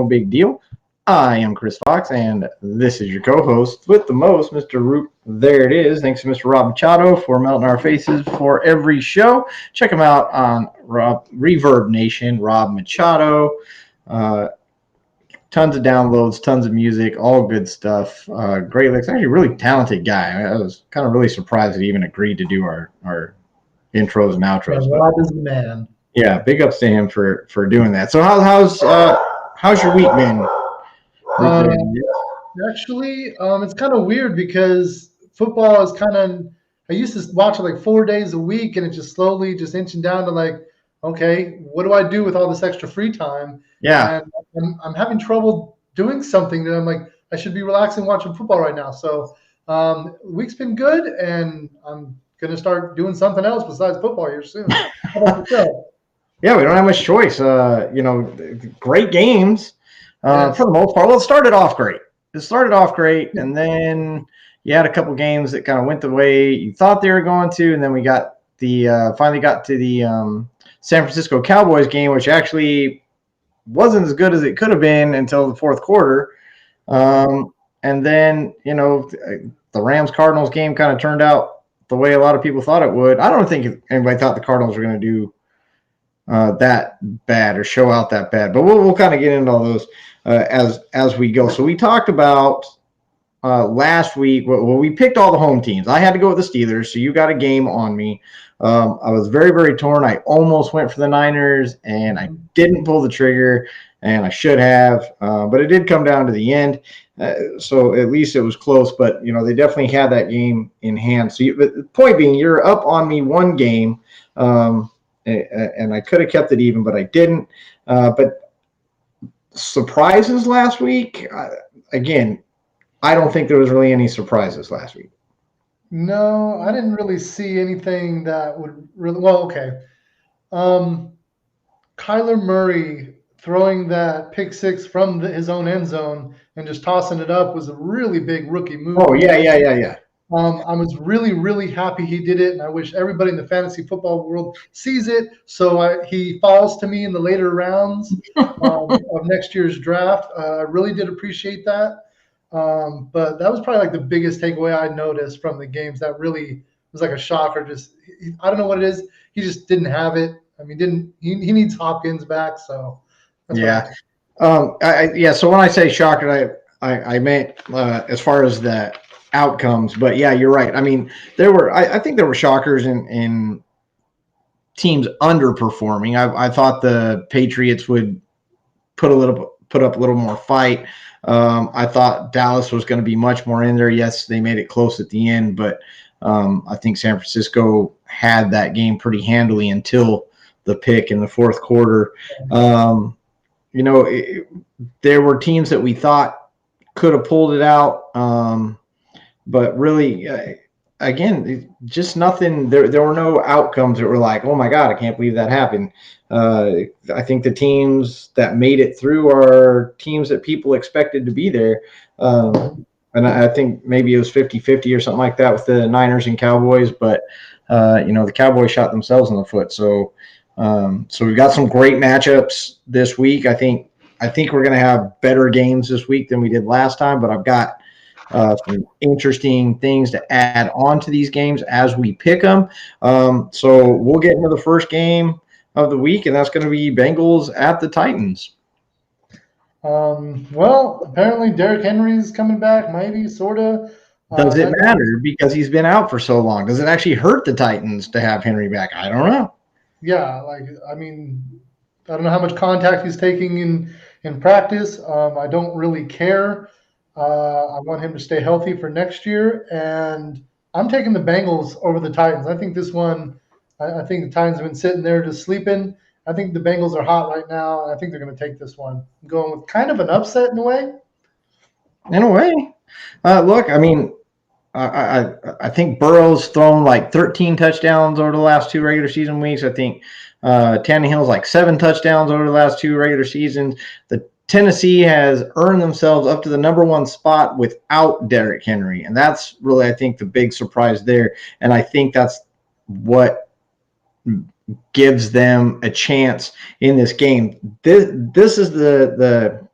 no big deal. I am Chris Fox, and this is your co-host with the most, Mr. Root. There it is. Thanks to Mr. Rob Machado for melting our faces for every show. Check him out on Reverb Nation, Rob Machado. Tons of downloads, tons of music, all good stuff. Great licks. Actually, a really talented guy. I was kind of really surprised that he even agreed to do our intros and outros. Yeah, Rob is the man. Yeah, big ups to him for doing that. So how's your week been? Actually, it's kind of weird because football is kind of. I used to watch it like 4 days a week, and it just slowly just inching down to like, okay, what do I do with all this extra free time? Yeah. And I'm having trouble doing something that I'm like, I should be relaxing watching football right now. So week's been good, and I'm gonna start doing something else besides football here soon. How about yourself? Yeah, we don't have much choice. Great games Yes. for the most part. Well, it started off great. And then you had a couple games that kind of went the way you thought they were going to, and then we got finally got to the San Francisco Cowboys game, which actually wasn't as good as it could have been until the fourth quarter. And then, the Rams-Cardinals game kind of turned out the way a lot of people thought it would. I don't think anybody thought the Cardinals were going to do that bad or show out that bad, but we'll kind of get into all those as we go. So we talked about last week. Well, we picked all the home teams. I had to go with the Steelers, so you got a game on me. I was very, very torn. I almost went for the Niners, and I didn't pull the trigger, and I should have, but it did come down to the end. So at least it was close, but they definitely had that game in hand. So but the point being, you're up on me one game. And I could have kept it even, but I didn't. But surprises last week, again, I don't think there was really any surprises last week. No, I didn't really see anything that would really. Well, okay. Kyler Murray throwing that pick six from his own end zone and just tossing it up was a really big rookie move. Oh, yeah. I was really, really happy he did it, and I wish everybody in the fantasy football world sees it. So he falls to me in the later rounds of next year's draft. I really did appreciate that. But that was probably like the biggest takeaway I noticed from the games. That really was like a shocker. I don't know what it is. He just didn't have it. I mean, he needs Hopkins back. So that's So when I say shocker, I meant as far as the outcomes, but yeah, you're right. I mean, I think there were shockers in teams underperforming. I thought the Patriots would put up a little more fight. I thought Dallas was going to be much more in there. Yes, they made it close at the end, but I think San Francisco had that game pretty handily until the pick in the fourth quarter. There were teams that we thought could have pulled it out. But really, again, just nothing. There were no outcomes that were like, oh my God, I can't believe that happened. I think the teams that made it through are teams that people expected to be there. And I think maybe it was 50-50 or something like that with the Niners and Cowboys. But, the Cowboys shot themselves in the foot. So we've got some great matchups this week. I think we're going to have better games this week than we did last time, but I've got some interesting things to add on to these games as we pick them. So we'll get into the first game of the week, and that's going to be Bengals at the Titans. Well, apparently Derrick Henry's coming back, maybe, sort of. Does it matter because he's been out for so long? Does it actually hurt the Titans to have Henry back? I don't know. Yeah, I don't know how much contact he's taking in practice. I don't really care. I want him to stay healthy for next year, and I'm taking the Bengals over the Titans. I think this one, I think the Titans have been sitting there just sleeping. I think the Bengals are hot right now, and I think they're going to take this one. I'm going with kind of an upset in a way. Look, I mean, I think Burrow's thrown like 13 touchdowns over the last two regular season weeks. I think Tannehill's like 7 touchdowns over the last 2 regular seasons. The Tennessee has earned themselves up to the number 1 spot without Derrick Henry, and that's really, I think, the big surprise there. And I think that's what gives them a chance in this game. This is the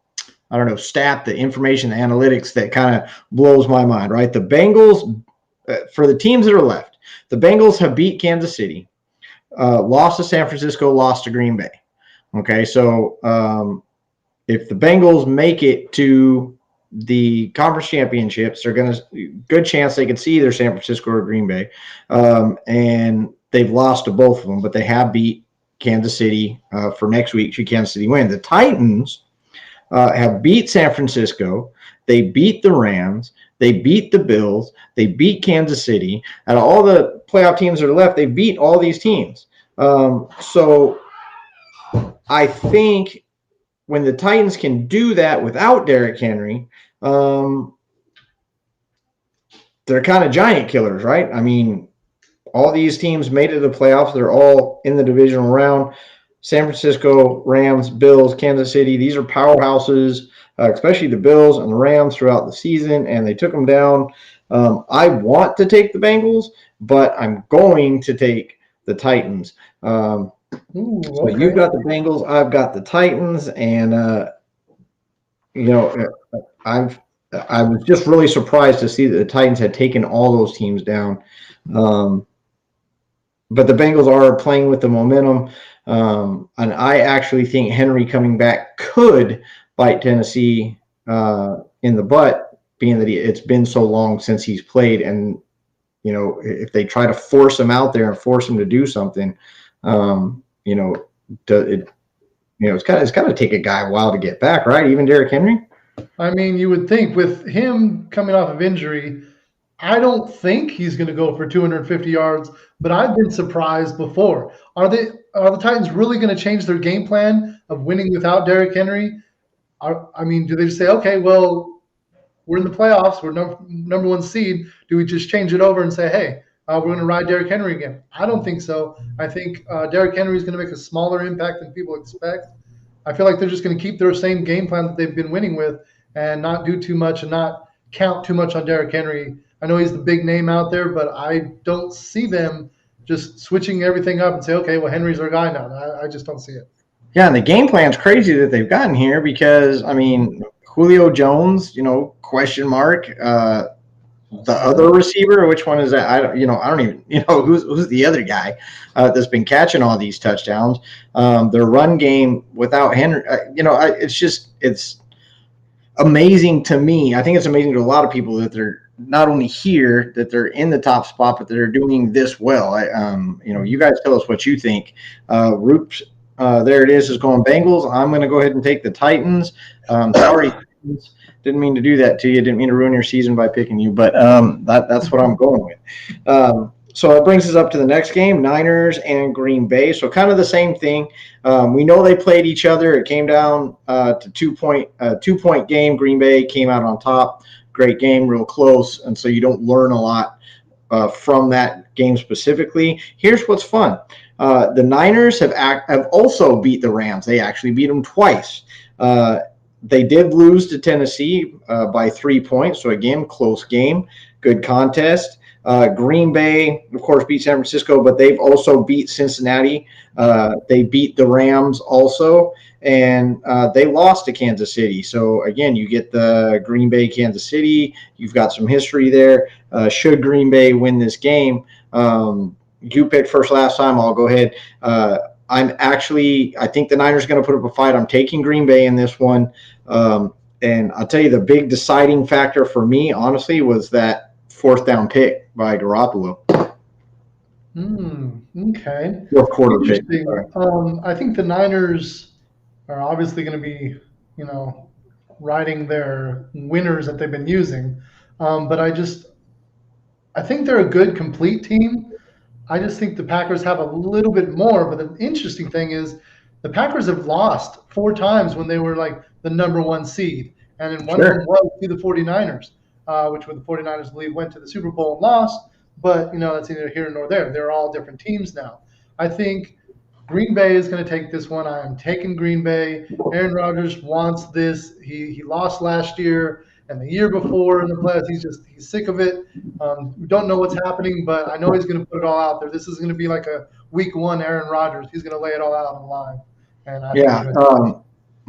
I don't know, stat, the information, the analytics that kind of blows my mind, right? The Bengals, for the teams that are left, the Bengals have beat Kansas City, lost to San Francisco, lost to Green Bay. Okay, so if the Bengals make it to the conference championships, they're going to good chance they could see either San Francisco or Green Bay, and they've lost to both of them, but they have beat Kansas City for next week. Should Kansas City win? The Titans have beat San Francisco. They beat the Rams. They beat the Bills. They beat Kansas City. Out of all the playoff teams that are left, they beat all these teams. So I think when the Titans can do that without Derrick Henry, they're kind of giant killers, right? I mean, all these teams made it to the playoffs. They're all in the divisional round. San Francisco, Rams, Bills, Kansas City. These are powerhouses, especially the Bills and the Rams throughout the season, and they took them down. I want to take the Bengals, but I'm going to take the Titans. So you've got the Bengals, I've got the Titans, and I was just really surprised to see that the Titans had taken all those teams down. But the Bengals are playing with the momentum, and I actually think Henry coming back could bite Tennessee in the butt, being that it's been so long since he's played, and if they try to force him out there and force him to do something, it's got to take a guy a while to get back, right? Even Derrick Henry. I mean, you would think with him coming off of injury, I don't think he's going to go for 250 yards, but I've been surprised before. Are the Titans really going to change their game plan of winning without Derrick Henry? Do they just say, okay, well, we're in the playoffs, we're number one seed. Do we just change it over and say, hey, we're going to ride Derrick Henry again? I don't think so. I think Derrick Henry is going to make a smaller impact than people expect. I feel like they're just going to keep their same game plan that they've been winning with and not do too much and not count too much on Derrick Henry. I know he's the big name out there, but I don't see them just switching everything up and say, okay, well, Henry's our guy now. I just don't see it. Yeah, and the game plan's crazy that they've gotten here because, I mean, Julio Jones, question mark. The other receiver, which one is that? I don't even, who's the other guy that's been catching all these touchdowns. Their run game without Henry, it's amazing to me. I think it's amazing to a lot of people that they're not only here, that they're in the top spot, but they're doing this well. You guys tell us what you think. Roop, there it is going Bengals. I'm going to go ahead and take the Titans. Sorry, didn't mean to do that to you. Didn't mean to ruin your season by picking you, but that's what I'm going with. So it brings us up to the next game, Niners and Green Bay. So kind of the same thing. We know they played each other. It came down to 2-point game. Green Bay came out on top. Great game, real close. And so you don't learn a lot from that game specifically. Here's what's fun. The Niners have also beat the Rams. They actually beat them twice. They did lose to Tennessee by 3 points. So, again, close game, good contest. Green Bay, of course, beat San Francisco, but they've also beat Cincinnati. They beat the Rams also, and they lost to Kansas City. So, again, you get the Green Bay, Kansas City. You've got some history there. Should Green Bay win this game, you picked first last time. I'll go ahead. I think the Niners are going to put up a fight. I'm taking Green Bay in this one. And I'll tell you, the big deciding factor for me, honestly, was that fourth down pick by Garoppolo. Okay. Fourth quarter pick. I think the Niners are obviously going to be, riding their winners that they've been using. But I think they're a good, complete team. I just think the Packers have a little bit more. But the interesting thing is the Packers have lost 4 times when they were like the number one seed. And in one of them was to the 49ers, which when the 49ers went to the Super Bowl and lost. But, that's neither here nor there. They're all different teams now. I think Green Bay is going to take this one. I am taking Green Bay. Aaron Rodgers wants this. He lost last year and the year before in the playoffs. He's sick of it. We don't know what's happening, but I know he's going to put it all out there. This is going to be like a week 1 Aaron Rodgers. He's going to lay it all out on the line. And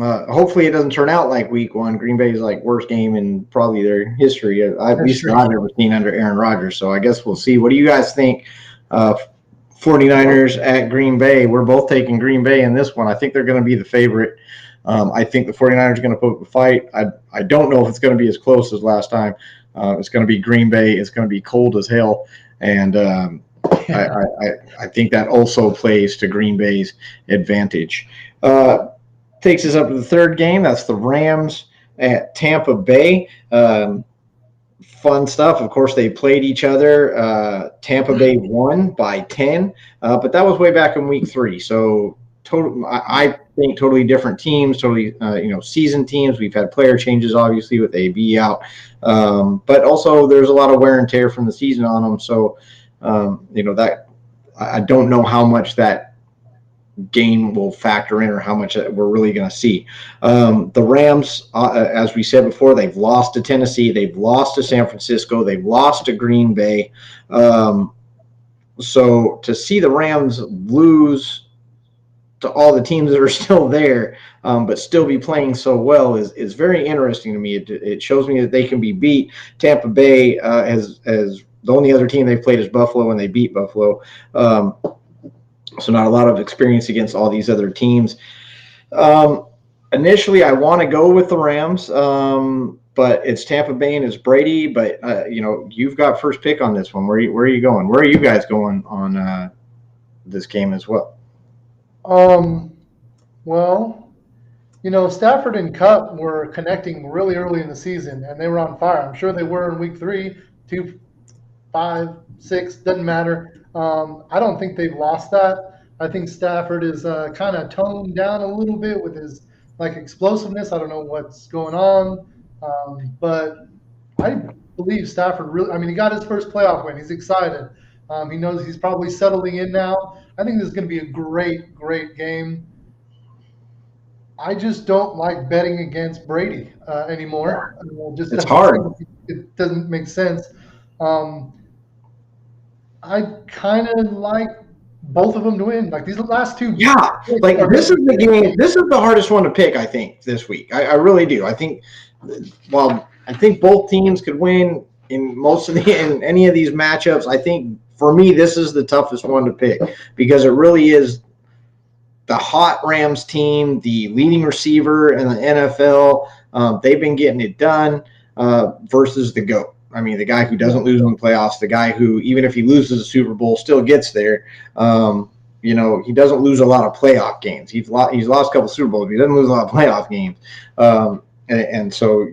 hopefully it doesn't turn out like week one. Green Bay's like worst game in probably their history, at least that I've ever seen under Aaron Rodgers. So I guess we'll see. What do you guys think? 49ers at Green Bay. We're both taking Green Bay in this one. I think they're going to be the favorite. I think the 49ers are going to put up a fight. I don't know if it's going to be as close as last time. It's going to be Green Bay. It's going to be cold as hell. And I think that also plays to Green Bay's advantage. Takes us up to the third game. That's the Rams at Tampa Bay. Fun stuff. Of course, they played each other. Tampa Bay won by 10, but that was way back in week 3. So I think totally different teams, totally seasoned teams. We've had player changes, obviously, with AB out, but also there's a lot of wear and tear from the season on them. So that I don't know how much that game will factor in or how much we're really going to see. The Rams, as we said before, they've lost to Tennessee, they've lost to San Francisco, they've lost to Green Bay. So to see the Rams lose to all the teams that are still there, but still be playing so well is very interesting to me. It shows me that they can be beat. Tampa Bay as the only other team they've played is Buffalo, and they beat Buffalo. So not a lot of experience against all these other teams. Initially, I want to go with the Rams, but it's Tampa Bay and it's Brady. But you've got first pick on this one. Where are you going? Where are you guys going on this game as well? Well, Stafford and Cup were connecting really early in the season, and they were on fire. I'm sure they were in week 3, 2, 5, 6, doesn't matter. I don't think they've lost that. I think Stafford is kind of toned down a little bit with his explosiveness. I don't know what's going on, but I believe Stafford really. I mean, he got his first playoff win. He's excited. He knows he's probably settling in now. I think this is going to be a great, great game. I just don't like betting against Brady anymore. It's hard. It doesn't make sense. I kind of like both of them to win. Like these last two. Yeah, this is the game. This is the hardest one to pick, I think, this week. I really do. I think, I think both teams could win in in any of these matchups. I think for me, this is the toughest one to pick because it really is the hot Rams team, the leading receiver in the NFL. They've been getting it done versus the GOAT. I mean, the guy who doesn't lose in the playoffs, the guy who, even if he loses a Super Bowl, still gets there. He doesn't lose a lot of playoff games. He's lost a couple Super Bowls, but he doesn't lose a lot of playoff games. And so,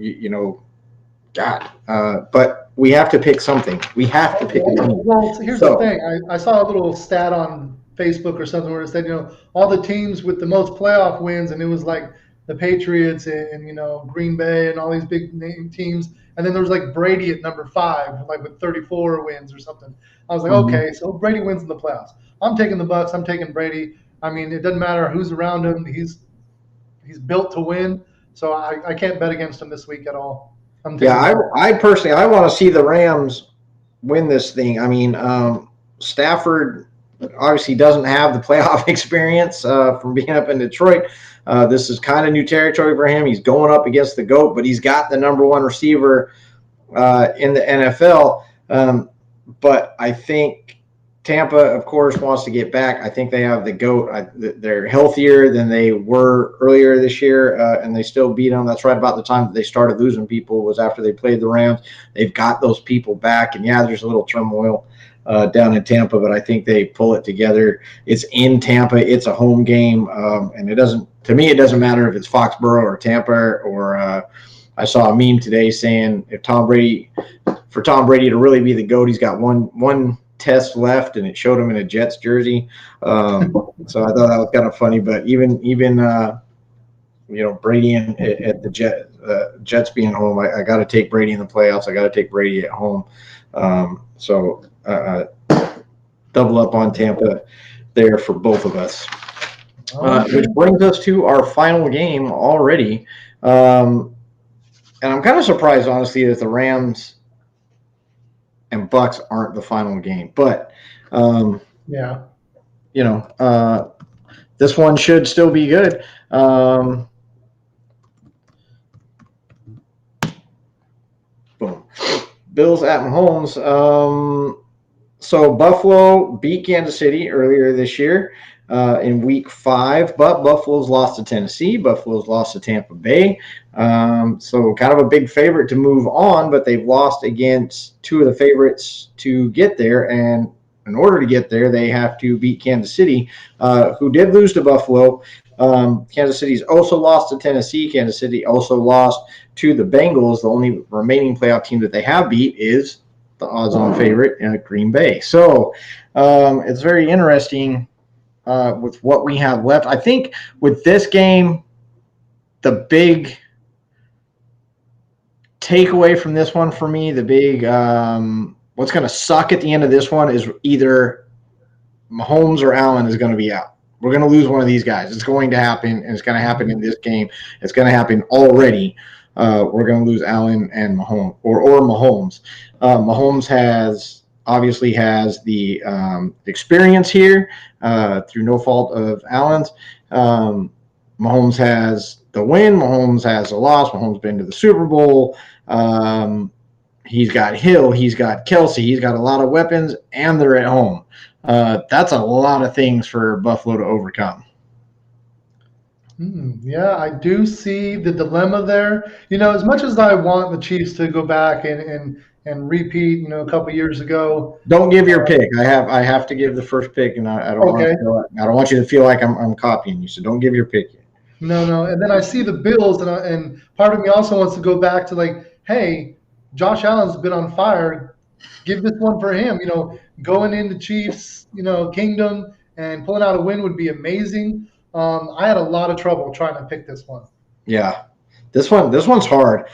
but we have to pick something. We have to pick a team. Well, here's the thing. I saw a little stat on Facebook or something where it said, all the teams with the most playoff wins, and it was like the Patriots and Green Bay and all these big name teams. And then there was Brady at number 5, with 34 wins or something. I was like, okay, so Brady wins in the playoffs. I'm taking the Bucs. I'm taking Brady. I mean, it doesn't matter who's around him. He's built to win. So I can't bet against him this week at all. I personally, I want to see the Rams win this thing. I mean, Stafford obviously doesn't have the playoff experience from being up in Detroit. This is kind of new territory for him. He's going up against the GOAT, but he's got the number 1 receiver in the NFL. But I think Tampa, of course, wants to get back. I think they have the GOAT. They're healthier than they were earlier this year, and they still beat them. That's right about the time that they started losing people was after they played the Rams. They've got those people back, and there's a little turmoil down in Tampa, but I think they pull it together. It's in Tampa. It's a home game, and it doesn't matter if it's Foxborough or Tampa or I saw a meme today saying for Tom Brady to really be the GOAT, he's got one test left, and it showed him in a Jets jersey. So I thought that was kind of funny. But even Brady at the Jets being home, I got to take Brady in the playoffs. I got to take Brady at home. So double up on Tampa there for both of us. Which brings us to our final game already. And I'm kind of surprised, honestly, that the Rams and Bucs aren't the final game. But, this one should still be good. Bills at Mahomes. So Buffalo beat Kansas City earlier this year in Week 5, but Buffalo's lost to Tennessee. Buffalo's lost to Tampa Bay. So kind of a big favorite to move on, but they've lost against two of the favorites to get there. And in order to get there, they have to beat Kansas City, who did lose to Buffalo. Kansas City's also lost to Tennessee. Kansas City also lost to the Bengals. The only remaining playoff team that they have beat is the odds-on favorite, Green Bay. So it's very interesting with what we have left. I think with this game, the big takeaway from this one for me, the big what's going to suck at the end of this one is either Mahomes or Allen is going to be out. We're going to lose one of these guys. It's going to happen, and it's going to happen in this game. It's going to happen already. We're going to lose Allen and Mahomes, or Mahomes. Mahomes obviously has the experience here through no fault of Allen's. Mahomes has the win. Mahomes has the loss. Mahomes been to the Super Bowl. He's got Hill. He's got Kelsey. He's got a lot of weapons, and they're at home. That's a lot of things for Buffalo to overcome. Yeah, I do see the dilemma there. As much as I want the Chiefs to go back and repeat, a couple years ago. Don't give your pick. I have to give the first pick, and I don't want you to feel like I'm copying you. So don't give your pick yet. No. And then I see the Bills, and part of me also wants to go back to hey, Josh Allen's been on fire. Give this one for him. Going into Chiefs, kingdom and pulling out a win would be amazing. I had a lot of trouble trying to pick this one. Yeah, this one's hard.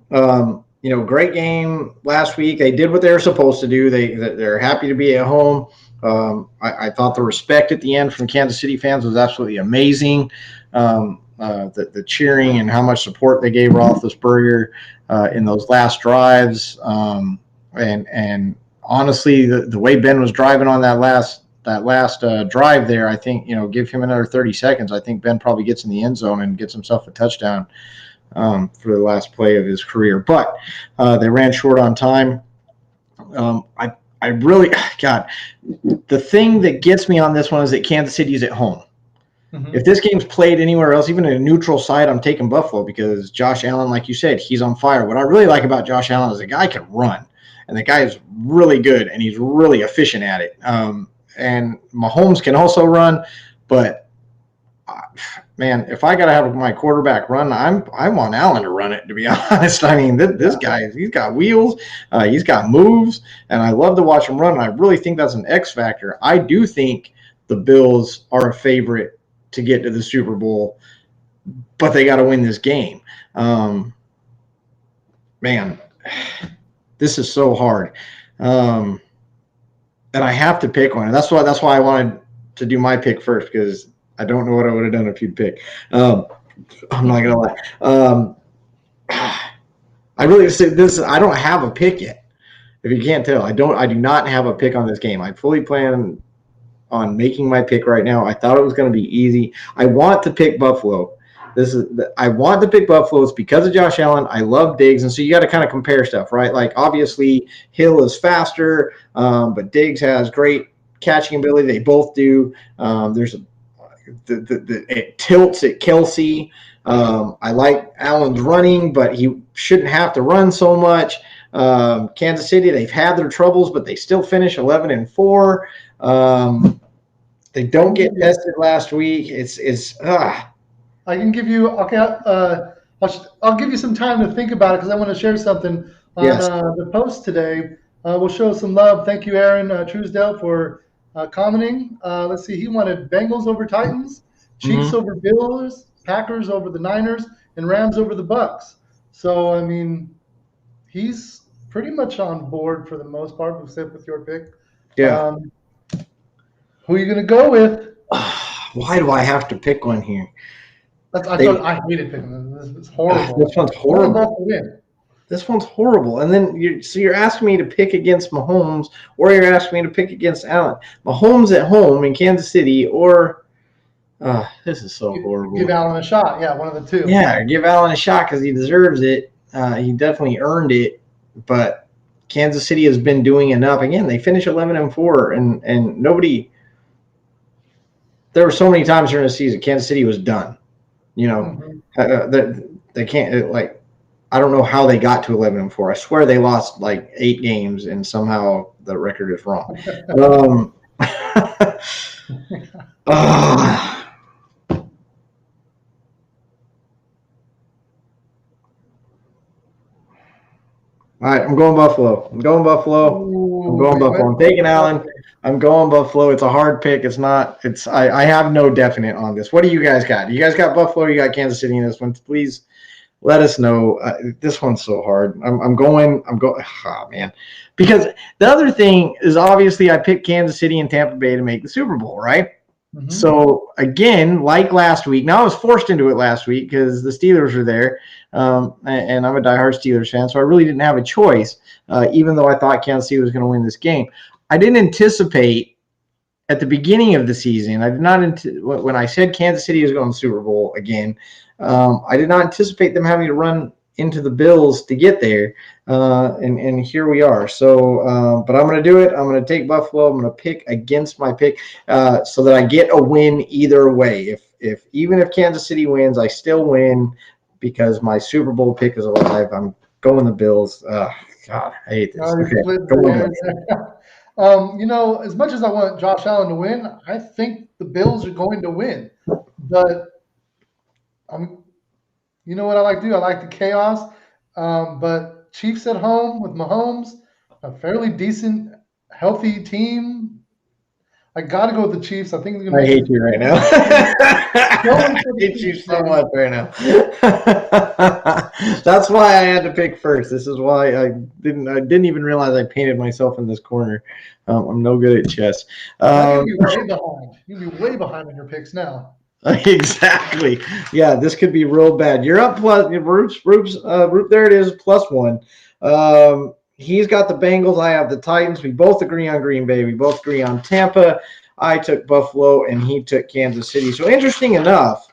Great game last week. They did what they were supposed to do. They're happy to be at home. I thought the respect at the end from Kansas City fans was absolutely amazing. The cheering and how much support they gave Roethlisberger in those last drives. And honestly, the way Ben was driving on that last drive there, I think, give him another 30 seconds. I think Ben probably gets in the end zone and gets himself a touchdown for the last play of his career. But they ran short on time. I really, God, the thing that gets me on this one is that Kansas City is at home. Mm-hmm. If this game's played anywhere else, even in a neutral site, I'm taking Buffalo because Josh Allen, like you said, he's on fire. What I really like about Josh Allen is the guy can run, and the guy is really good, and he's really efficient at it. And Mahomes can also run, but man, if I got to have my quarterback run, I want Allen to run it, to be honest. I mean, this guy, he's got wheels, he's got moves, and I love to watch him run. And I really think that's an X factor. I do think the Bills are a favorite to get to the Super Bowl, but they got to win this game. Man, this is so hard. And I have to pick one. And that's why I wanted to do my pick first, because I don't know what I would have done if you'd pick. I'm not gonna lie. I really say this. I don't have a pick yet. If you can't tell, I do not have a pick on this game. I fully plan on making my pick right now. I thought it was going to be easy. I want to pick Buffalo. I want to pick Buffalo. It's because of Josh Allen. I love Diggs, and so you got to kind of compare stuff, right? Like obviously Hill is faster, but Diggs has great catching ability. They both do. There's it tilts at Kelsey. I like Allen's running, but he shouldn't have to run so much. Kansas City, they've had their troubles, but they still finish 11-4. They don't get tested last week. I can give you I'll give you some time to think about it because I want to share something on the post today. We'll show some love. Thank you, Aaron Truesdale, for commenting. Let's see. He wanted Bengals over Titans, Chiefs over Bills, Packers over the Niners, and Rams over the Bucks. So, I mean, he's pretty much on board for the most part, except with your pick. Yeah. Who are you going to go with? Why do I have to pick one here? I hated picking them. This is horrible. This one's horrible. This one's horrible. And then you're asking me to pick against Mahomes, or you're asking me to pick against Allen. Mahomes at home in Kansas City, or this is so horrible. Give Allen a shot. Yeah, one of the two. Yeah, give Allen a shot because he deserves it. He definitely earned it. But Kansas City has been doing enough. Again, they finished 11-4, and nobody. There were so many times during the season Kansas City was done. They can't like. I don't know how they got to 11-4. I swear they lost like 8 games, and somehow the record is wrong. All right, I'm going Buffalo. I'm taking Allen. I'm going Buffalo. It's a hard pick. It's not. It's. I have no definite on this. What do you guys got? You guys got Buffalo. You got Kansas City in this one. Please let us know. This one's so hard. I'm going. Oh man, because the other thing is obviously I picked Kansas City and Tampa Bay to make the Super Bowl, right? Mm-hmm. So again, like last week, now I was forced into it last week because the Steelers were there, and I'm a diehard Steelers fan, so I really didn't have a choice, even though I thought Kansas City was going to win this game. I didn't anticipate at the beginning of the season, I did not when I said Kansas City is going to the Super Bowl again, I did not anticipate them having to run into the Bills to get there, and here we are. So, but I'm going to do it. I'm going to take Buffalo. I'm going to pick against my pick so that I get a win either way. Even if Kansas City wins, I still win because my Super Bowl pick is alive. I'm going the Bills. God, I hate this. As much as I want Josh Allen to win, I think the Bills are going to win. But you know what I like to do? I like the chaos. But Chiefs at home with Mahomes, a fairly decent, healthy team. I got to go with the Chiefs. I think they're going to. I hate you right now. I hate you so much right now. That's why I had to pick first. This is why I didn't even realize I painted myself in this corner. I'm no good at chess. You'd be way behind. You'd be way behind on your picks now. Exactly. Yeah, this could be real bad. You're up plus Roops. There it is, +1. He's got the Bengals. I have the Titans. We both agree on Green Bay. We both agree on Tampa. I took Buffalo, and he took Kansas City. So interesting enough,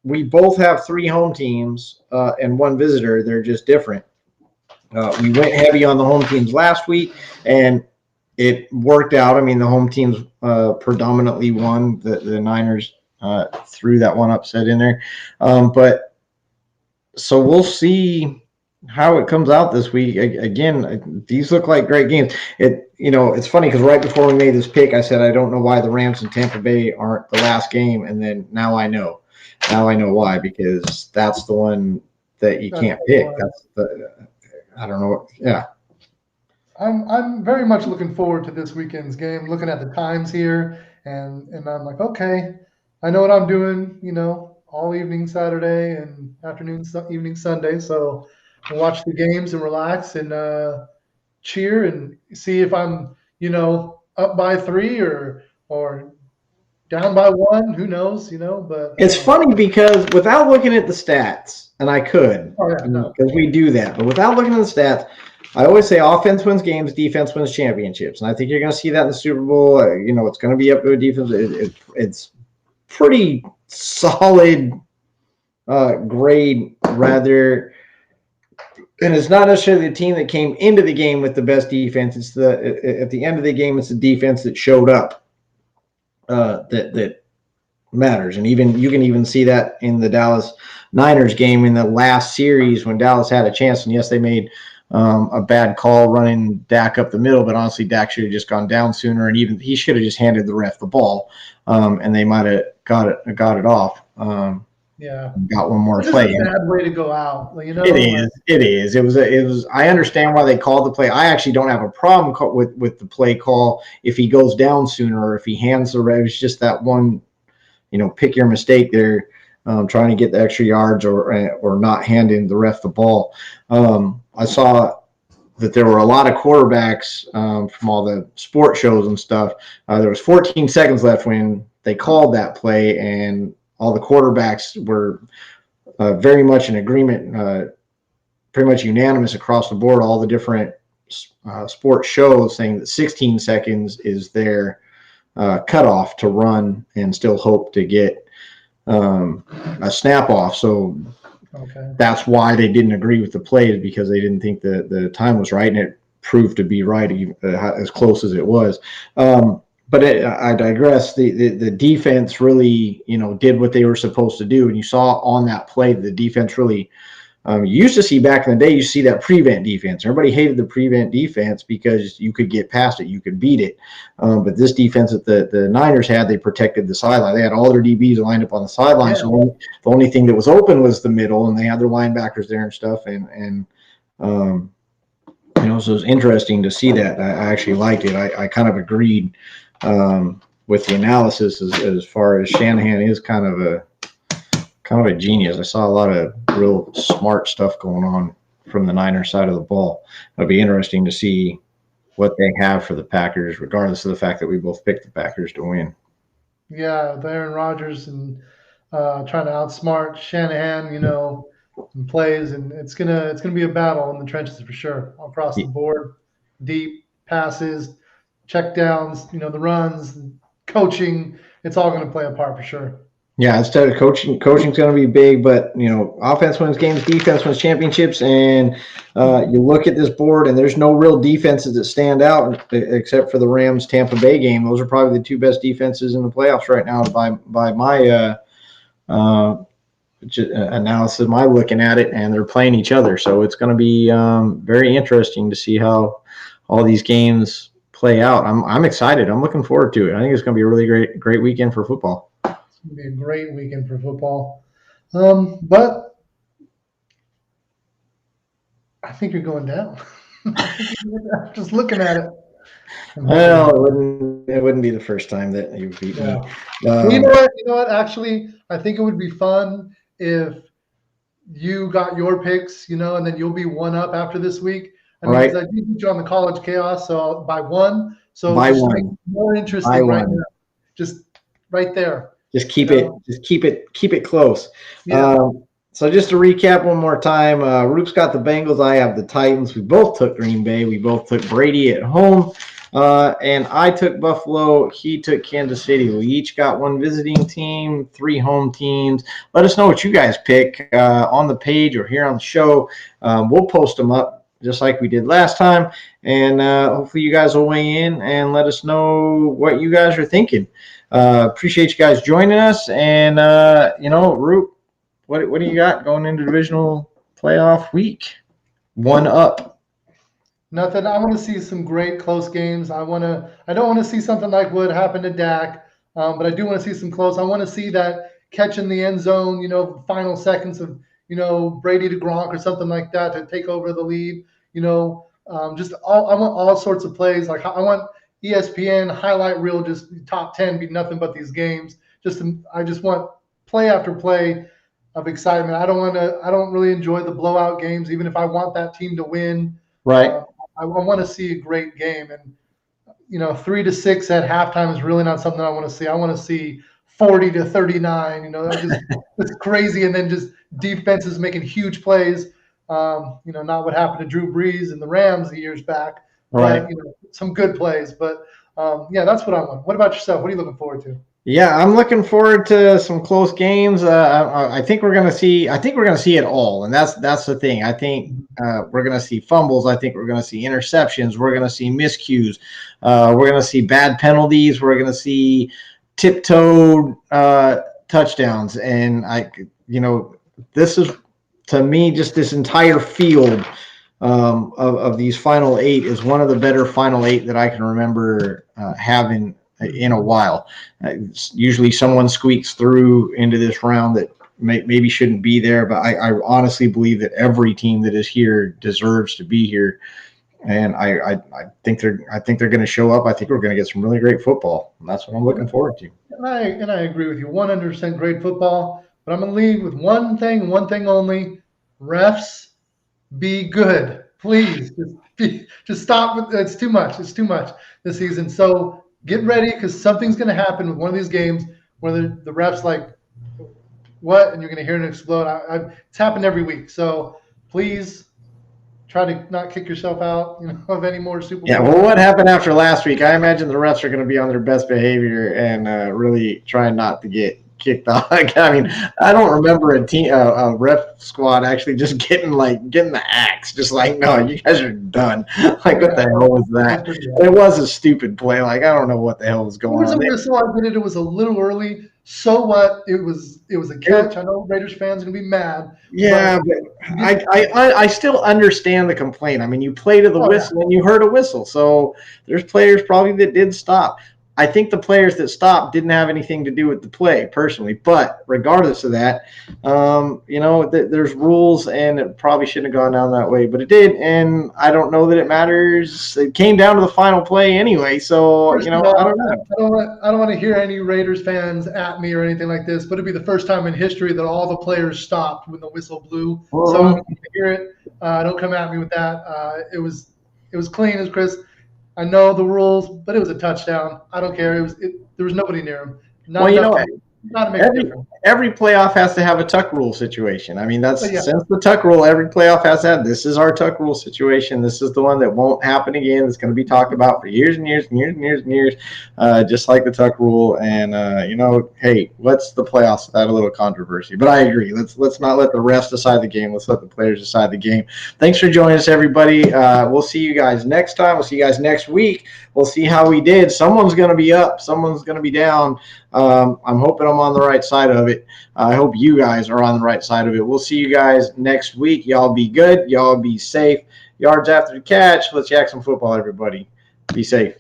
we both have 3 home teams and 1 visitor. They're just different. We went heavy on the home teams last week, and it worked out. I mean, the home teams predominantly won. The Niners threw that one upset in there. But so we'll see how it comes out this week. Again, these look like great games. It's funny because right before we made this pick, I said I don't know why the Rams and Tampa Bay aren't the last game, and then now I know. Now I know why, because that's the one that you can't pick. I don't know. Yeah. I'm very much looking forward to this weekend's game. Looking at the times here, and I'm like, okay, I know what I'm doing. All evening Saturday and afternoon, evening Sunday. So we'll watch the games and relax and cheer and see if I'm, up by 3 or down by 1. Who knows? But it's funny because without looking at the stats, and I could, because we do that, but without looking at the stats, I always say offense wins games, defense wins championships, and I think you're going to see that in the Super Bowl. It's going to be up to a defense. It's pretty solid grade, rather, and it's not necessarily the team that came into the game with the best defense. It's at the end of the game, it's the defense that showed up that matters, and you can even see that in the Dallas Niners game in the last series when Dallas had a chance, and yes, they made a bad call running Dak up the middle, but honestly, Dak should have just gone down sooner, and even he should have just handed the ref the ball, and they might have got it off. Got one more play. It's a bad way to go out. It is. It was. I understand why they called the play. I actually don't have a problem with the play call if he goes down sooner or if he hands the ref. It's just that one, pick your mistake there. Trying to get the extra yards or not handing the ref the ball. I saw that there were a lot of quarterbacks from all the sports shows and stuff. There was 14 seconds left when they called that play, and all the quarterbacks were very much in agreement, pretty much unanimous across the board. All the different sports shows saying that 16 seconds is their cutoff to run and still hope to get a snap off. So Okay. That's why they didn't agree with the play, because they didn't think the time was right, and it proved to be right, as close as it was. But I digress. The defense really, did what they were supposed to do, and you saw on that play the defense really. You used to see back in the day, you see that prevent defense. Everybody hated the prevent defense because you could get past it, you could beat it. But this defense that the Niners had, they protected the sideline. They had all their DBs lined up on the sideline, so the only thing that was open was the middle, and they had their linebackers there and stuff. And so it was interesting to see that. I actually liked it. I kind of agreed with the analysis as far as Shanahan is kind of a genius. I saw a lot of real smart stuff going on from the Niners side of the ball. It'll be interesting to see what they have for the Packers, regardless of the fact that we both picked the Packers to win. Yeah, with Aaron Rodgers and trying to outsmart Shanahan, in plays, and it's gonna be a battle in the trenches for sure, across the board, deep passes, check downs, the runs, coaching. It's all going to play a part for sure. Yeah, instead of coaching's going to be big, but offense wins games, defense wins championships, and you look at this board, and there's no real defenses that stand out except for the Rams Tampa Bay game. Those are probably the two best defenses in the playoffs right now by my analysis, my looking at it, and they're playing each other. So it's going to be very interesting to see how all these games play out. I'm excited. I'm looking forward to it. I think it's going to be a really great weekend for football. It's going to be a great weekend for football. But I think you're going down. Just looking at it. Well, it wouldn't be the first time that you beat me. You know what? Actually, I think it would be fun if you got your picks, and then you'll be one up after this week. Because I did beat you on the college chaos, so by one. So by just one. make it more interesting right now. Just right there. Just keep it close. Yeah. So just to recap one more time, Roop's got the Bengals. I have the Titans. We both took Green Bay. We both took Brady at home. And I took Buffalo. He took Kansas City. We each got one visiting team, 3 home teams. Let us know what you guys pick on the page or here on the show. We'll post them up just like we did last time. And hopefully you guys will weigh in and let us know what you guys are thinking. Appreciate you guys joining us. And, Roop, what do you got going into divisional playoff week? One up. Nothing. I want to see some great close games. I don't want to see something like what happened to Dak, but I do want to see some close. I want to see that catch in the end zone, final seconds of, Brady to Gronk or something like that to take over the lead. I want all sorts of plays. Like I want ESPN highlight reel, just top 10 be nothing but these games. I just want play after play of excitement. I don't really enjoy the blowout games, even if I want that team to win. Right. I want to see a great game, and 3-6 at halftime is really not something I want to see. I want to see 40-39. It's crazy, and then just defenses making huge plays. Not what happened to Drew Brees and the Rams the years back. Right. But, some good plays, but that's what I want. What about yourself? What are you looking forward to? Yeah, I'm looking forward to some close games. I think we're going to see. I think we're going to see it all, and that's the thing. I think we're going to see fumbles. I think we're going to see interceptions. We're going to see miscues. We're going to see bad penalties. We're going to see tiptoed touchdowns. And this is, to me, just this entire field of these final 8 is one of the better final 8 that I can remember having in a while. Usually someone squeaks through into this round that maybe shouldn't be there, but I honestly believe that every team that is here deserves to be here, and I think they're going to show up. I think we're going to get some really great football, and that's what I'm looking forward to. And I agree with you, 100% great football. But I'm going to leave with one thing only: refs, be good, please. Just stop with it's too much. It's too much this season. So get ready, because something's going to happen with one of these games where the refs like, what? And you're going to hear it explode. It's happened every week. So please try to not kick yourself out, of any more Super Bowl. Yeah, well, what happened after last week? I imagine the refs are going to be on their best behavior and really trying not to get kicked off. I mean, I don't remember a ref squad actually just getting the axe, just like, no, you guys are done. Like, what the hell was that? It was a stupid play. Like, I don't know what the hell was going There was on. a whistle. I admitted it was a little early. So what? It was a catch. I know Raiders fans are gonna be mad. Yeah, but I still understand the complaint. I mean, you play to the whistle and you heard a whistle, so there's players probably that did stop. I think the players that stopped didn't have anything to do with the play personally, but regardless of that, there's rules and it probably shouldn't have gone down that way, but it did, and I don't know that it matters. It came down to the final play anyway, so I don't know. I don't want to hear any Raiders fans at me or anything like this, but it'd be the first time in history that all the players stopped when the whistle blew. So I don't hear it. Don't come at me with that. It was clean as Chris. I know the rules, but it was a touchdown. I don't care. There was nobody near him. Every playoff has to have a tuck rule situation. I mean, since the tuck rule, every playoff has had. This is our tuck rule situation. This is the one that won't happen again. It's going to be talked about for years and years and years and years and years, just like the tuck rule. And hey, what's the playoffs without a little controversy? But I agree. Let's not let the refs decide the game. Let's let the players decide the game. Thanks for joining us, everybody. We'll see you guys next time. We'll see you guys next week. We'll see how we did. Someone's going to be up. Someone's going to be down. I'm hoping I'm on the right side of it. I hope you guys are on the right side of it. We'll see you guys next week. Y'all be good. Y'all be safe. Yards after the catch. Let's yak some football, everybody. Be safe.